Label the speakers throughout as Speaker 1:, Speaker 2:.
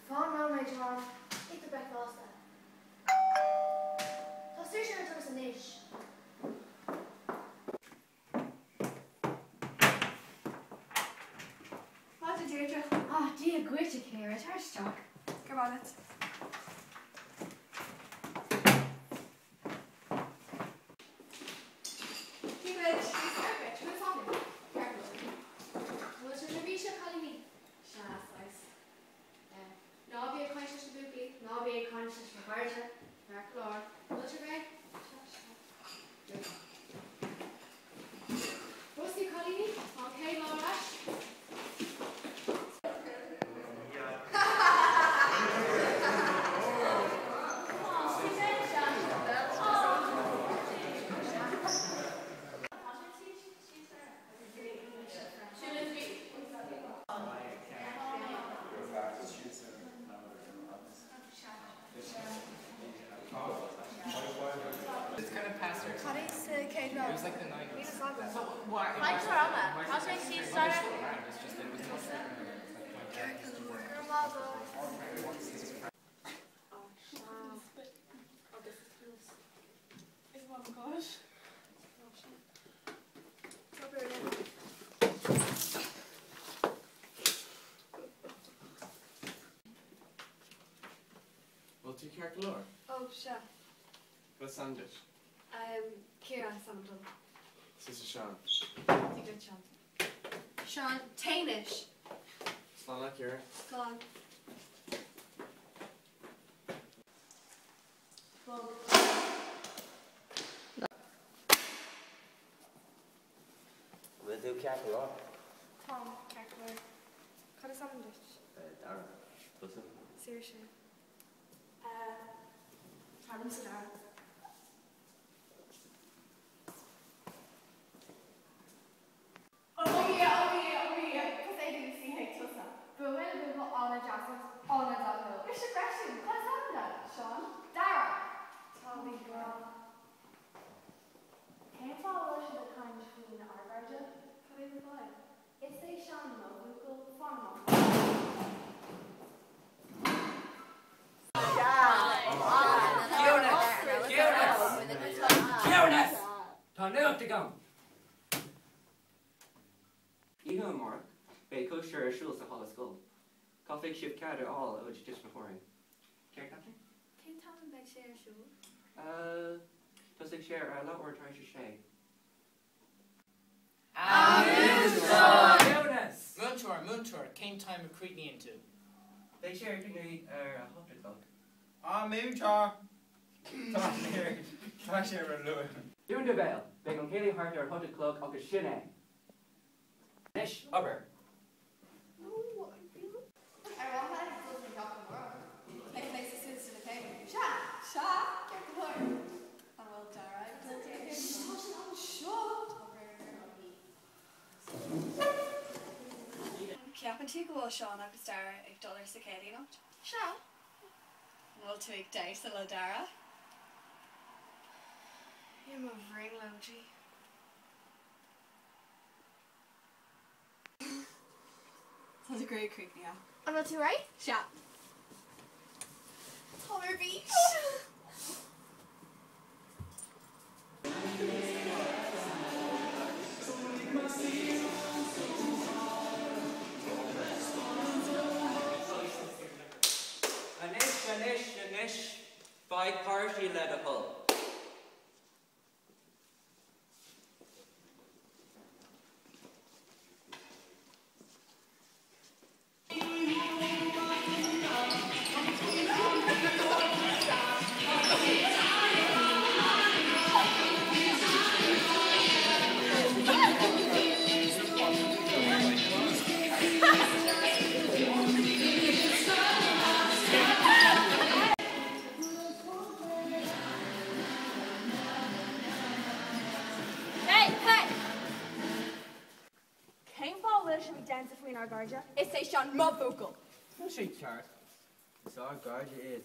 Speaker 1: Fáin ná méid John, ag do breicásta. Tá suir sin an tumas an níis.
Speaker 2: What did Deirdre?
Speaker 1: Ah, dia gwyta céir, it's her stock.
Speaker 2: Come on, it.
Speaker 3: It was like the 90s.
Speaker 2: So why? Like Sarama. How's my seat started?
Speaker 3: It's just it was Well, do you care galore?
Speaker 2: Oh, sure.
Speaker 3: What sandwich?
Speaker 2: Kira Samton.
Speaker 3: Sister Sean.
Speaker 2: Good Sean. Sean Tainish.
Speaker 3: Slán Kira.
Speaker 2: Go on.
Speaker 4: We'll do Cackalaw.
Speaker 2: Tom Cackler. Cut a sandwich.
Speaker 4: Dara. Listen.
Speaker 2: Seriously. Adam Sadar. Oh yeah. Because I didn't see her Tussa. But when we got all the Jasmine, all the downhill. It's a question. What's that, Sean? Dara. Tommy girl.
Speaker 1: Cén fáil leis an kind faoin argaide?
Speaker 2: What is the vibe?
Speaker 1: Is é Sean nó Google fan
Speaker 5: Kieran! Tá nuach to go.
Speaker 4: Ihe Mark, bé co sure siúil sa Hall Scoile. Cá féic sibh ceadar all ó just before. Ceir Catherine?
Speaker 2: Can Tom and Beck share a shoe?
Speaker 4: Does ag share a lot more try to say.
Speaker 5: Muntor, came time of Creedney into.
Speaker 4: They share thing a hot dog.
Speaker 3: Múntar! Tá sé ar luin.
Speaker 4: Dún de bhéil, be an céala hart ar hot clog agus sin é. Nish, aber.
Speaker 2: No, I want that to do the world. Like place the suits to the table. Sha, get the word. I will Dara. Ceapan tú go Seán agus Dara ag dullar sa céadaí not? Sha. Bhfuil tú ag deis le Dara? You're my ring logi. That's a great creek now.
Speaker 1: I'm not too right?
Speaker 2: Sha. Taller beach.
Speaker 4: Anish, by party led a hull.
Speaker 1: Argarja.
Speaker 2: It's a Sean mob vocal.
Speaker 4: No sé ceart. Is our guard iad.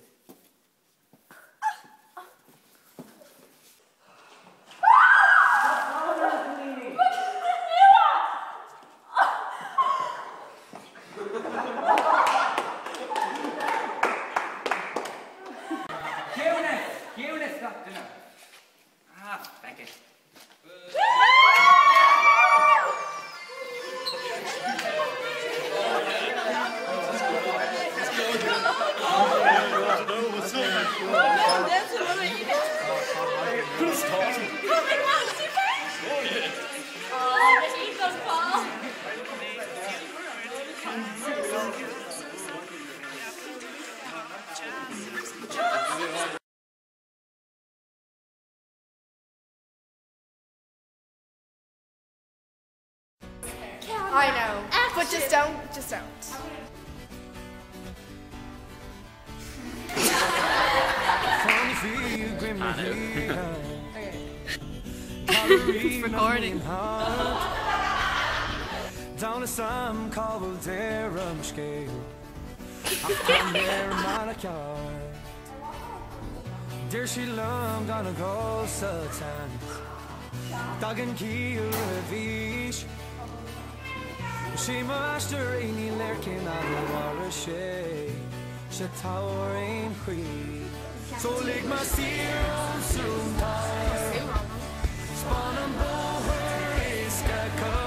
Speaker 2: I know, but just don't.
Speaker 6: It's recording.
Speaker 7: Down a some Caldera Scoile. I'm there in my car. Dear she long gonna go Sultan. Dagen kiel revish. She master any lurking on the water shade. She towering queen. So lig my seal soon time. Spawn and bow her is a curl.